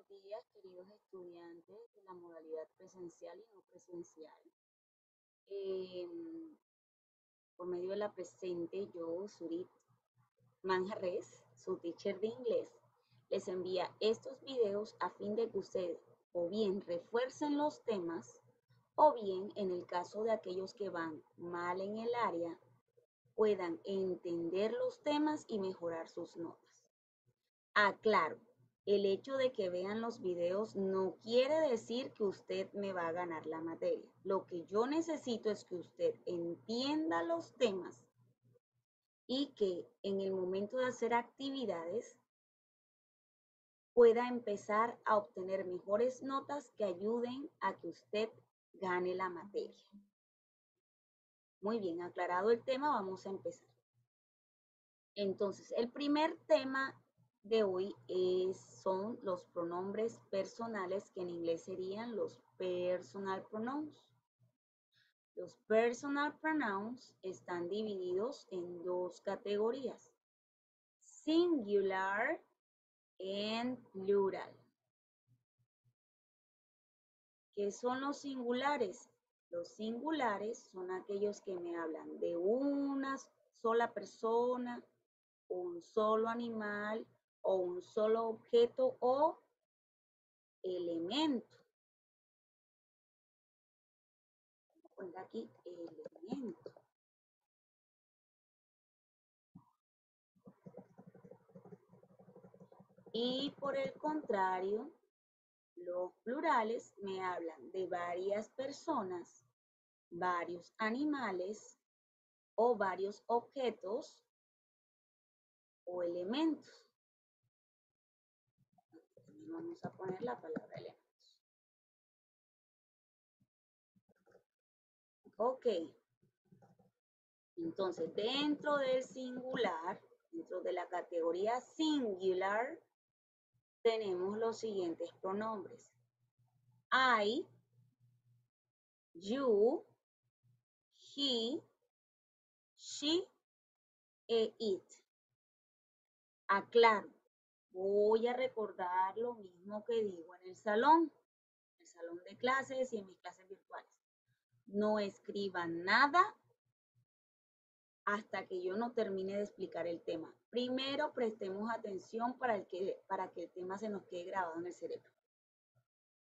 buenos días, queridos estudiantes de la modalidad presencial y no presencial. Em, por medio de la presente, yo, Surit Manjarres, su teacher de inglés, les envía estos videos a fin de que ustedes o bien refuercen los temas o bien, en el caso de aquellos que van mal en el área, puedan entender los temas y mejorar sus notas. Aclaro, el hecho de que vean los videos no quiere decir que usted me va a ganar la materia. Lo que yo necesito es que usted entienda los temas y que en el momento de hacer actividades pueda empezar a obtener mejores notas que ayuden a que usted gane la materia. Muy bien, aclarado el tema, vamos a empezar. Entonces, el primer tema de hoy son los pronombres personales, que en inglés serían los personal pronouns. Los personal pronouns están divididos en dos categorías, singular y plural. ¿Qué son los singulares? Los singulares son aquellos que me hablan de una sola persona, un solo animal o un solo objeto o elemento. Voy a poner aquí elemento. Y por el contrario, los plurales me hablan de varias personas, varios animales o varios objetos o elementos. Vamos a poner la palabra elementos. Ok. Entonces, dentro del singular, dentro de la categoría singular, tenemos los siguientes pronombres. I, you, he, she e it. Aclaro, voy a recordar lo mismo que digo en el salón de clases y en mis clases virtuales. No escriban nada hasta que yo no termine de explicar el tema. Primero prestemos atención para que el tema se nos quede grabado en el cerebro.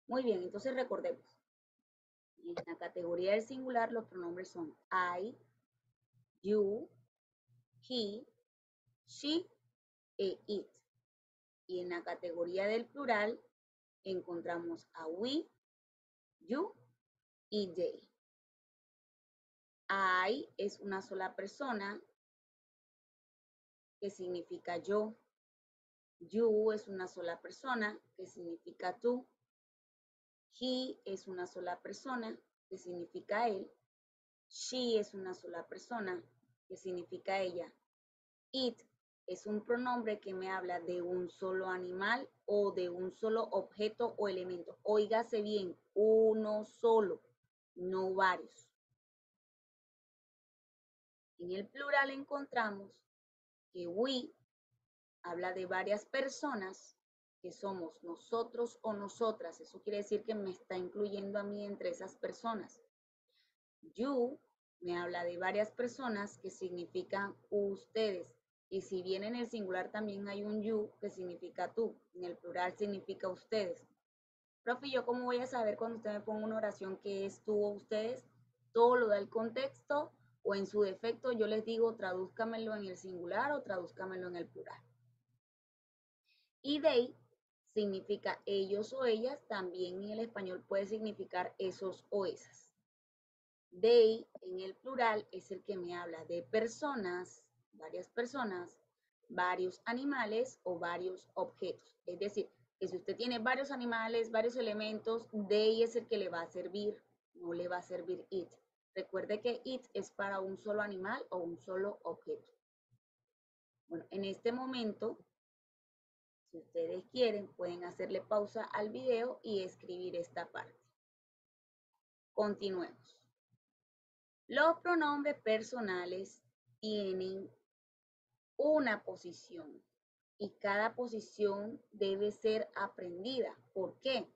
Muy bien, entonces recordemos. En la categoría del singular los pronombres son I, you, he, she e it. Y en la categoría del plural encontramos a we, you y they. I es una sola persona, que significa yo. You es una sola persona, que significa tú. He es una sola persona, que significa él. She es una sola persona, que significa ella. It es un pronombre que me habla de un solo animal o de un solo objeto o elemento. Óigase bien, uno solo, no varios. En el plural encontramos que we habla de varias personas, que somos nosotros o nosotras. Eso quiere decir que me está incluyendo a mí entre esas personas. You me habla de varias personas, que significan ustedes. Y si bien en el singular también hay un you, que significa tú, en el plural significa ustedes. Profe, ¿yo cómo voy a saber cuando usted me ponga una oración que es tú o ustedes? Todo lo da el contexto, o en su defecto yo les digo tradúzcamelo en el singular o tradúzcamelo en el plural. Y they significa ellos o ellas, también en el español puede significar esos o esas. They en el plural es el que me habla de personas, varias personas, varios animales o varios objetos. Es decir, que si usted tiene varios animales, varios elementos, they es el que le va a servir, no le va a servir it. Recuerde que it es para un solo animal o un solo objeto. Bueno, en este momento, si ustedes quieren, pueden hacerle pausa al video y escribir esta parte. Continuemos. Los pronombres personales tienen una posición y cada posición debe ser aprendida. ¿Por qué?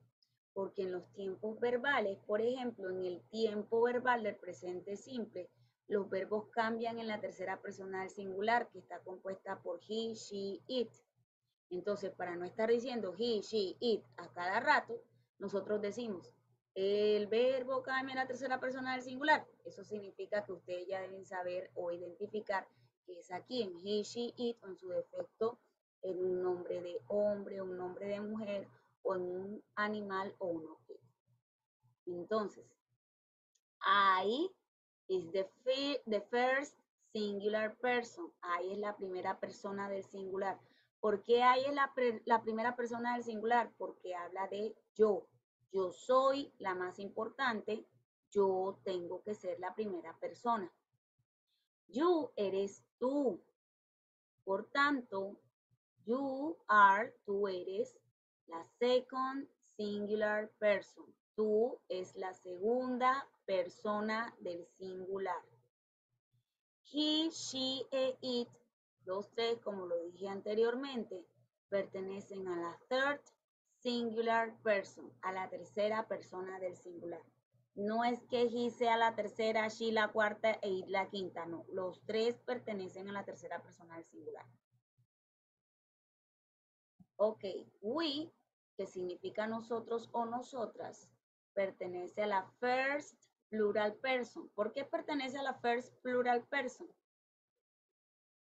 Porque en los tiempos verbales, por ejemplo, en el tiempo verbal del presente simple, los verbos cambian en la tercera persona del singular, que está compuesta por he, she, it. Entonces, para no estar diciendo he, she, it a cada rato, nosotros decimos, el verbo cambia en la tercera persona del singular. Eso significa que ustedes ya deben saber o identificar que es aquí en he, she, it, o en su defecto en un nombre de hombre, un nombre de mujer, o en un animal o un objeto. Entonces, I is the first singular person. I es la primera persona del singular. ¿Por qué I es la primera persona del singular? Porque habla de yo. Yo soy la más importante. Yo tengo que ser la primera persona. You eres tú. Por tanto, you are, tú eres la second singular person. Tú es la segunda persona del singular. He, she e it, los tres, como lo dije anteriormente, pertenecen a la third singular person, a la tercera persona del singular. No es que he sea la tercera, she la cuarta e it la quinta, no. Los tres pertenecen a la tercera persona del singular. Ok, we, que significa nosotros o nosotras, pertenece a la first plural person. ¿Por qué pertenece a la first plural person?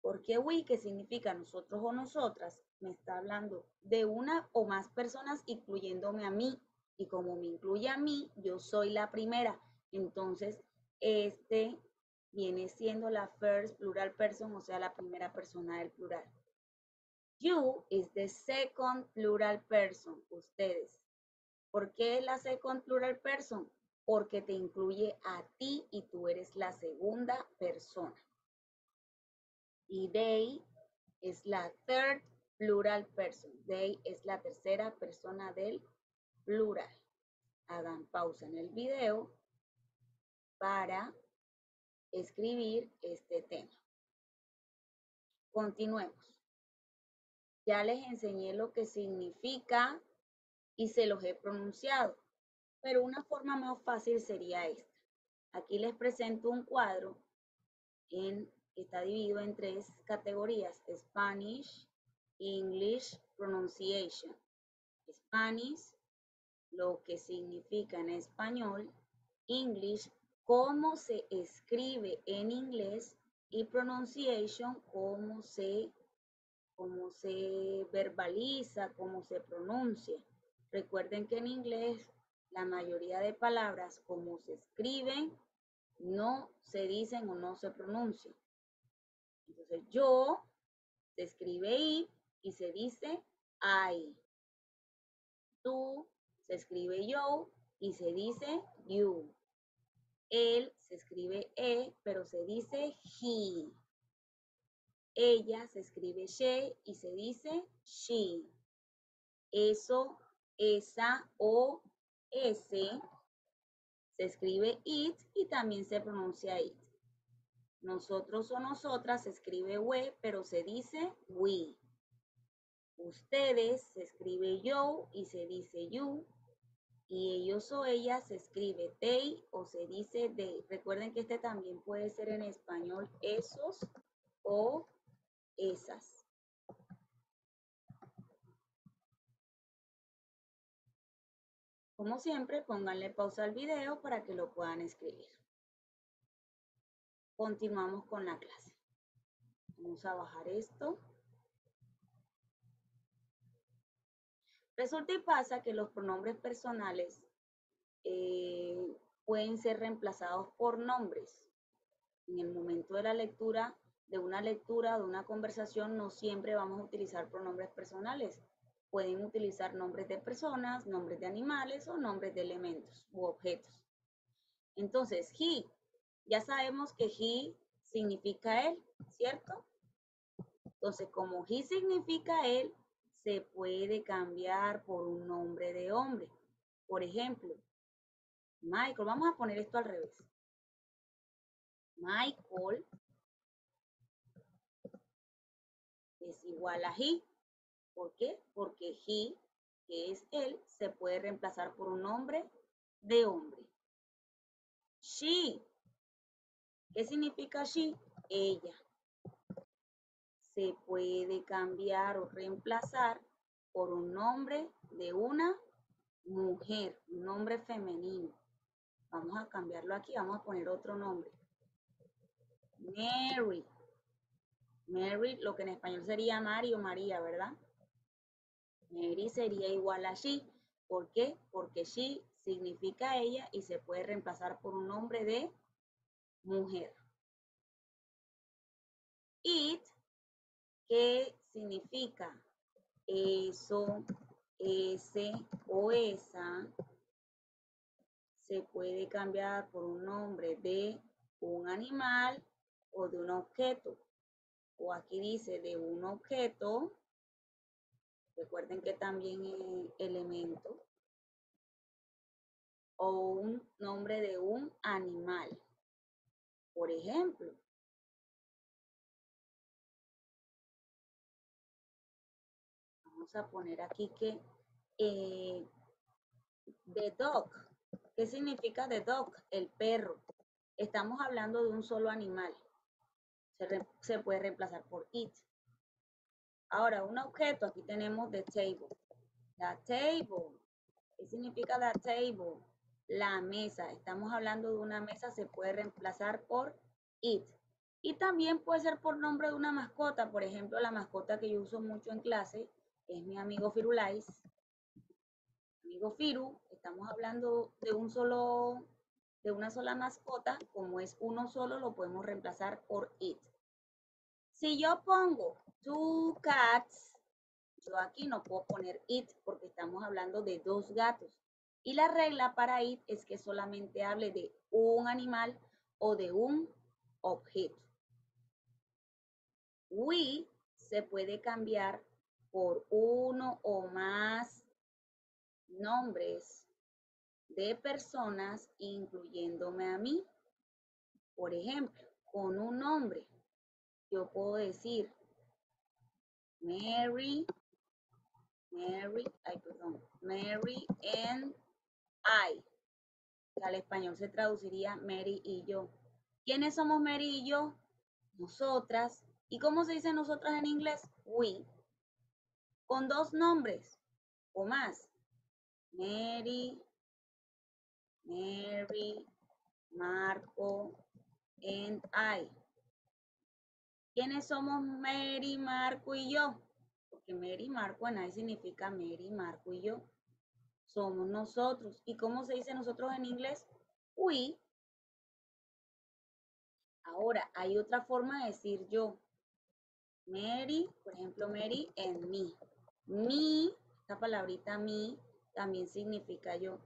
Porque we, que significa nosotros o nosotras, me está hablando de una o más personas, incluyéndome a mí. Y como me incluye a mí, yo soy la primera. Entonces, este viene siendo la first plural person, o sea, la primera persona del plural. You is the second plural person, ustedes. ¿Por qué la second plural person? Porque te incluye a ti y tú eres la segunda persona. Y they es la third plural person. They es la tercera persona del plural. Hagan pausa en el video para escribir este tema. Continuemos. Ya les enseñé lo que significa y se los he pronunciado, pero una forma más fácil sería esta. Aquí les presento un cuadro que está dividido en tres categorías: Spanish, English, Pronunciation. Spanish, lo que significa en español; English, cómo se escribe en inglés; y Pronunciation, cómo se verbaliza, cómo se pronuncia. Recuerden que en inglés la mayoría de palabras, como se escriben, no se dicen o no se pronuncian. Entonces, yo se escribe I y se dice I. Tú se escribe yo y se dice you. Él se escribe pero se dice he. Ella se escribe she y se dice she. Eso, esa o ese se escribe it y también se pronuncia it. Nosotros o nosotras se escribe we, pero se dice we. Ustedes se escribe yo y se dice you. Y ellos o ellas se escribe they o se dice they. Recuerden que este también puede ser en español esos o esas. Como siempre, pónganle pausa al video para que lo puedan escribir. Continuamos con la clase. Vamos a bajar esto. Resulta y pasa que los pronombres personales pueden ser reemplazados por nombres. En el momento de la lectura, de una conversación, no siempre vamos a utilizar pronombres personales. Pueden utilizar nombres de personas, nombres de animales o nombres de elementos u objetos. Entonces, he, ya sabemos que he significa él, ¿cierto? Entonces, como he significa él, se puede cambiar por un nombre de hombre. Por ejemplo, Michael, vamos a poner esto al revés. Michael es igual a he. ¿Por qué? Porque he, que es él, se puede reemplazar por un nombre de hombre. She, ¿qué significa she? Ella. Se puede cambiar o reemplazar por un nombre de una mujer, un nombre femenino. Vamos a cambiarlo aquí, vamos a poner otro nombre. Mary. Mary, lo que en español sería Mari o María, ¿verdad? Mary sería igual a she. ¿Por qué? Porque she significa ella y se puede reemplazar por un nombre de mujer. It, ¿qué significa? Eso, ese o esa, se puede cambiar por un nombre de un animal o de un objeto. O aquí dice de un objeto. Recuerden que también es elemento. O un nombre de un animal. Por ejemplo, vamos a poner aquí que the dog. ¿Qué significa the dog? El perro. Estamos hablando de un solo animal. Se puede reemplazar por it. Ahora, un objeto, aquí tenemos the table. La table. ¿Qué significa the table? La mesa. Estamos hablando de una mesa, se puede reemplazar por it. Y también puede ser por nombre de una mascota. Por ejemplo, la mascota que yo uso mucho en clase es mi amigo Firulais. Amigo Firu, estamos hablando de una sola mascota. Como es uno solo, lo podemos reemplazar por it. Si yo pongo two cats, yo aquí no puedo poner it porque estamos hablando de dos gatos. Y la regla para it es que solamente hable de un animal o de un objeto. We se puede cambiar por uno o más nombres de personas, incluyéndome a mí. Por ejemplo, con un nombre, yo puedo decir Mary, Mary and I, que al español se traduciría Mary y yo. ¿Quiénes somos Mary y yo? Nosotras. ¿Y cómo se dice nosotras en inglés? We. Con dos nombres o más. Mary, Marco, and I. ¿Quiénes somos Mary, Marco y yo? Porque Mary, Marco and I significa Mary, Marco y yo. Somos nosotros. ¿Y cómo se dice nosotros en inglés? We. Ahora, hay otra forma de decir yo. Mary, por ejemplo, Mary and me. Me, esta palabrita me, también significa yo.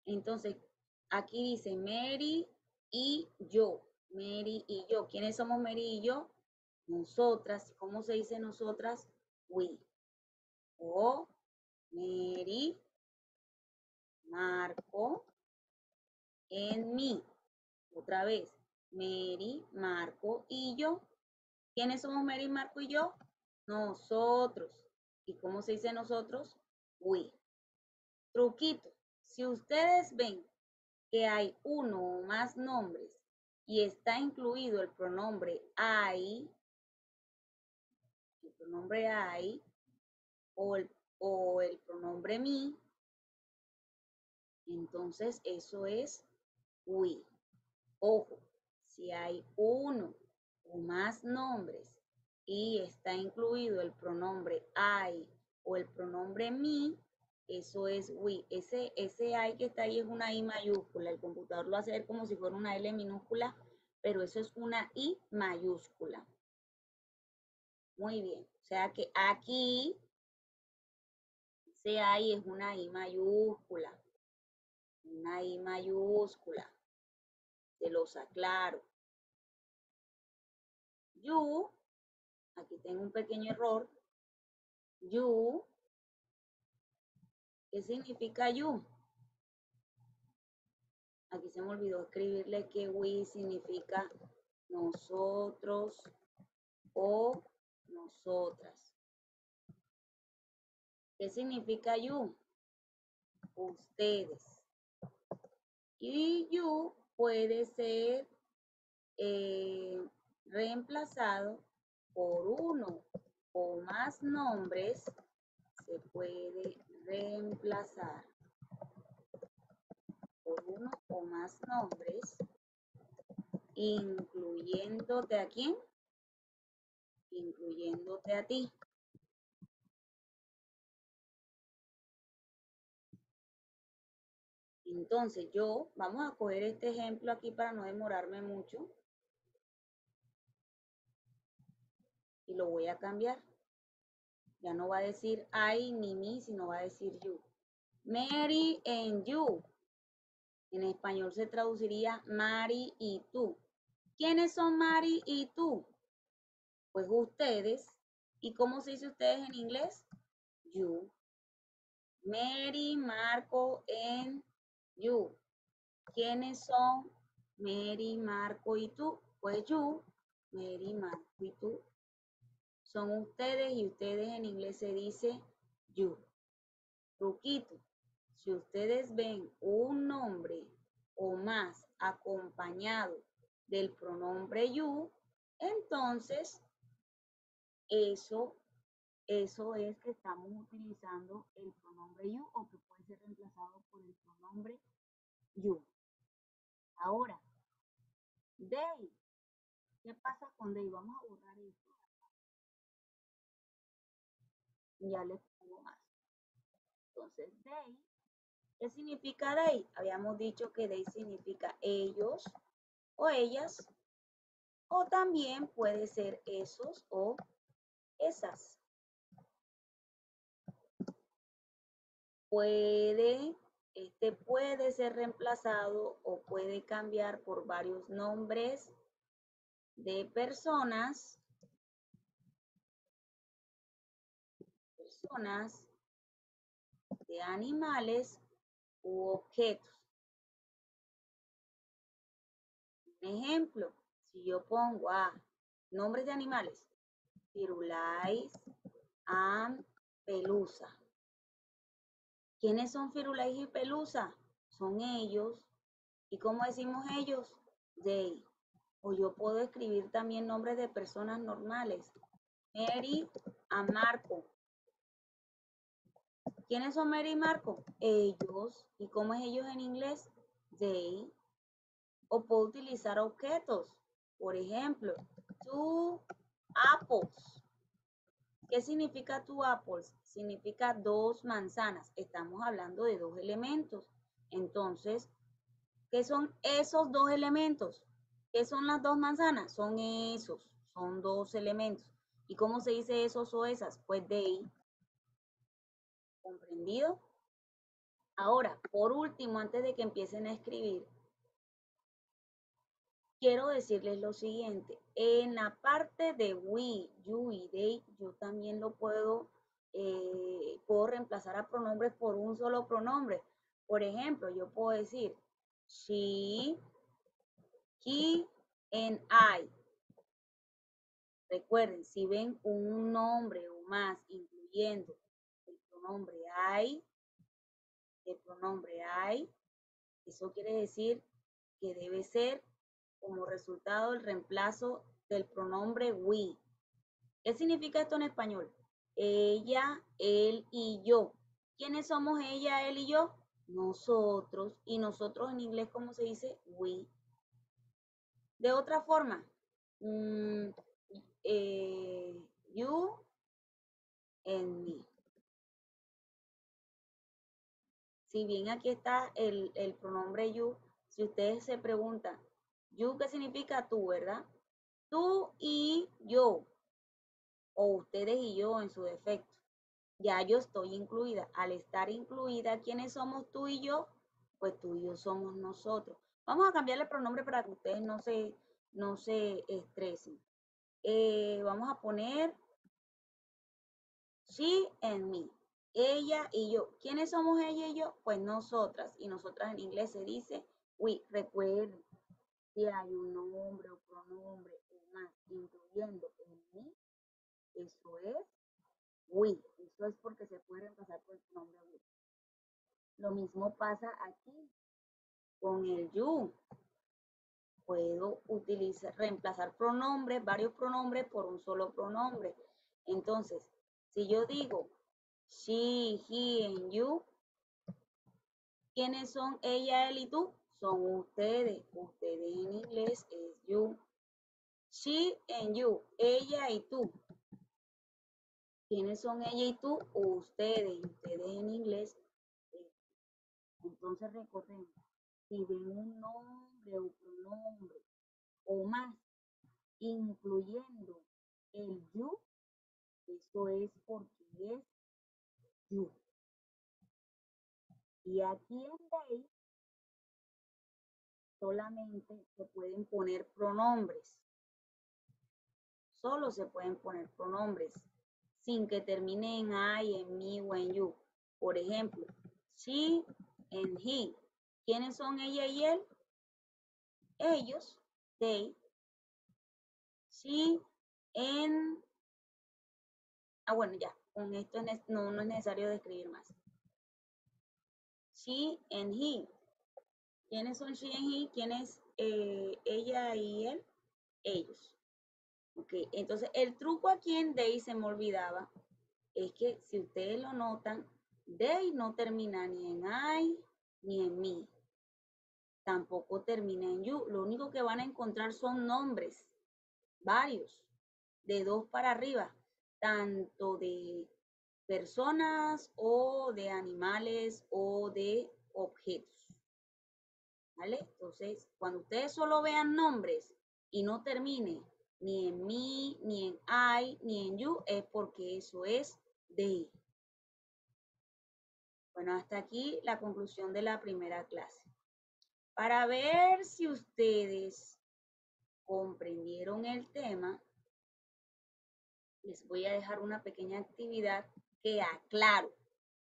Entonces, aquí dice Mary y yo. Mary y yo. ¿Quiénes somos Mary y yo? Nosotras. ¿Cómo se dice nosotras? We. O Mary, Marco, and me. Otra vez. Mary, Marco y yo. ¿Quiénes somos Mary, Marco y yo? Nosotros. ¿Y cómo se dice nosotros? We. Truquito. Si ustedes ven que hay uno o más nombres y está incluido el pronombre I o el pronombre me, entonces eso es we. Ojo, si hay uno o más nombres y está incluido el pronombre I o el pronombre me, eso es we. Ese I que está ahí es una I mayúscula. El computador lo hace ver como si fuera una L minúscula, pero eso es una I mayúscula. Muy bien. O sea que aquí ese I es una I mayúscula. Una I mayúscula. Se los aclaro. You, aquí tengo un pequeño error. You, ¿qué significa you? Aquí se me olvidó escribirle que we significa nosotros o nosotras. ¿Qué significa you? Ustedes. Y you puede ser reemplazado por uno o más nombres. Se puede reemplazar por uno o más nombres, incluyéndote a quién, incluyéndote a ti. Entonces vamos a coger este ejemplo aquí para no demorarme mucho y lo voy a cambiar. Ya no va a decir I ni me, sino va a decir you. Mary and you. En español se traduciría Mary y tú. ¿Quiénes son Mary y tú? Pues ustedes. ¿Y cómo se dice ustedes en inglés? You. Mary, Marco, and you. ¿Quiénes son Mary, Marco y tú? Pues you, Mary, Marco y tú. Son ustedes y ustedes en inglés se dice you. Truquito. Si ustedes ven un nombre o más acompañado del pronombre you, entonces eso es que estamos utilizando el pronombre you o que puede ser reemplazado por el pronombre you. Ahora, they. ¿Qué pasa con they? Vamos a borrar esto. Ya les pongo más. Entonces, they. ¿Qué significa they? Habíamos dicho que they significa ellos o ellas, o también puede ser esos o esas. Puede ser reemplazado o puede cambiar por varios nombres de personas, de animales u objetos. Un ejemplo, si yo pongo nombres de animales, Firulais and Pelusa. ¿Quiénes son Firulais y Pelusa? Son ellos. ¿Y cómo decimos ellos? They. O yo puedo escribir también nombres de personas normales. Mary a Marco. ¿Quiénes son Mary y Marco? Ellos. ¿Y cómo es ellos en inglés? They. O puedo utilizar objetos. Por ejemplo, two apples. ¿Qué significa two apples? Significa dos manzanas. Estamos hablando de dos elementos. Entonces, ¿qué son esos dos elementos? ¿Qué son las dos manzanas? Son dos elementos. ¿Y cómo se dice esos o esas? Pues they. ¿Comprendido? Ahora, por último, antes de que empiecen a escribir, quiero decirles lo siguiente. En la parte de we, you y they, yo también puedo reemplazar a pronombres por un solo pronombre. Por ejemplo, yo puedo decir she, he, and I. Recuerden, si ven un nombre o más incluyendo el pronombre I, eso quiere decir que debe ser como resultado el reemplazo del pronombre we. ¿Qué significa esto en español? Ella, él y yo. ¿Quiénes somos ella, él y yo? Nosotros. Y nosotros en inglés, ¿cómo se dice? We. De otra forma, you and me. Si bien aquí está el pronombre you, si ustedes se preguntan, you, ¿qué significa tú, verdad? Tú y yo, o ustedes y yo en su defecto. Ya yo estoy incluida. Al estar incluida, ¿quiénes somos tú y yo? Pues tú y yo somos nosotros. Vamos a cambiarle el pronombre para que ustedes no se estresen. Vamos a poner she and me. Ella y yo. ¿Quiénes somos ella y yo? Pues nosotras. Y nosotras en inglés se dice we. Recuerden, si hay un nombre o pronombre o más incluyendo el me, eso es we. Eso Eso es porque se puede reemplazar por el pronombre we. Lo mismo pasa aquí con el you. Puedo reemplazar pronombres, varios pronombres por un solo pronombre. Entonces, si yo digo she, he, and you, ¿quiénes son ella, él y tú? Son ustedes. Ustedes en inglés es you. She and you, ella y tú. ¿Quiénes son ella y tú? Ustedes. Ustedes en inglés. Entonces recordemos, si ven un nombre o pronombre o más, incluyendo el you, eso es porque es you. Y aquí en they solamente se pueden poner pronombres. Solo se pueden poner pronombres sin que termine en I, en me o en you. Por ejemplo, she and he. ¿Quiénes son ella y él? Ellos, they. She and... bueno, ya, con esto no es necesario describir más. She and he. ¿Quiénes son she and he? ¿Quién es ella y él? Ellos. Ok, entonces el truco aquí en they se me olvidaba, es que si ustedes lo notan, they no termina ni en I ni en me. Tampoco termina en you. Lo único que van a encontrar son nombres, varios, de 2 para arriba, tanto de personas o de animales o de objetos. ¿Vale? Entonces, cuando ustedes solo vean nombres y no termine ni en me, ni en I, ni en you, es porque eso es they. Bueno, hasta aquí la conclusión de la primera clase. Para ver si ustedes comprendieron el tema, les voy a dejar una pequeña actividad que, aclaro,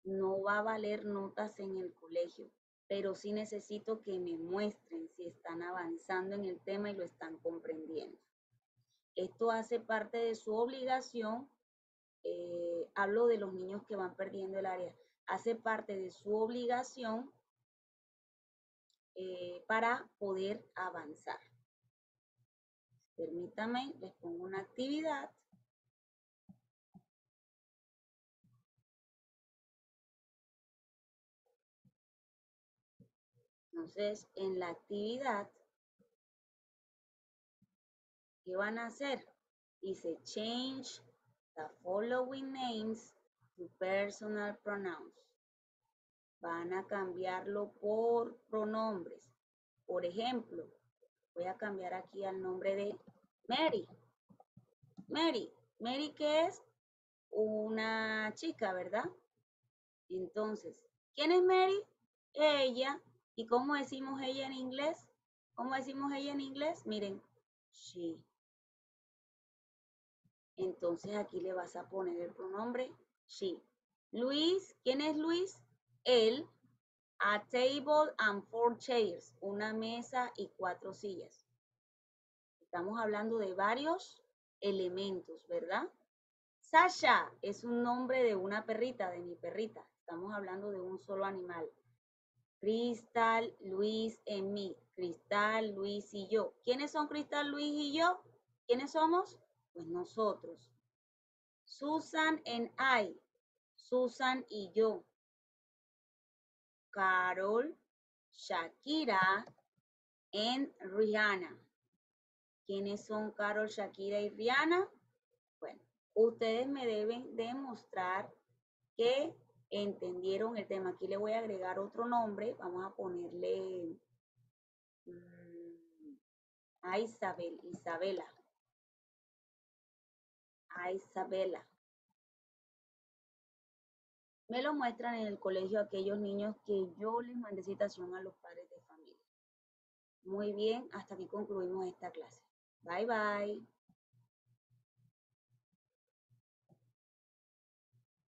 no va a valer notas en el colegio, pero sí necesito que me muestren si están avanzando en el tema y lo están comprendiendo. Esto hace parte de su obligación, hablo de los niños que van perdiendo el área, hace parte de su obligación para poder avanzar. Permítanme, les pongo una actividad. Entonces, en la actividad, ¿qué van a hacer? Dice, change the following names to personal pronouns. Van a cambiarlo por pronombres. Por ejemplo, voy a cambiar aquí al nombre de Mary. Mary. Mary, ¿qué es? Una chica, ¿verdad? Entonces, ¿quién es Mary? Ella. ¿Y cómo decimos ella en inglés? ¿Cómo decimos ella en inglés? Miren, she. Entonces aquí le vas a poner el pronombre she. Luis, ¿quién es Luis? Él. A table and 4 chairs. Una mesa y 4 sillas. Estamos hablando de varios elementos, ¿verdad? Sasha es un nombre de una perrita, de mi perrita. Estamos hablando de un solo animal. Cristal, Luis, en mí. Cristal, Luis y yo. ¿Quiénes son Cristal, Luis y yo? ¿Quiénes somos? Pues nosotros. Susan and I. Susan y yo. Carol, Shakira and Rihanna. ¿Quiénes son Carol, Shakira y Rihanna? Bueno, ustedes me deben demostrar que entendieron el tema. Aquí le voy a agregar otro nombre. Vamos a ponerle a Isabela. A Isabela. Me lo muestran en el colegio aquellos niños que yo les mandé citación a los padres de familia. Muy bien, hasta aquí concluimos esta clase. Bye, bye.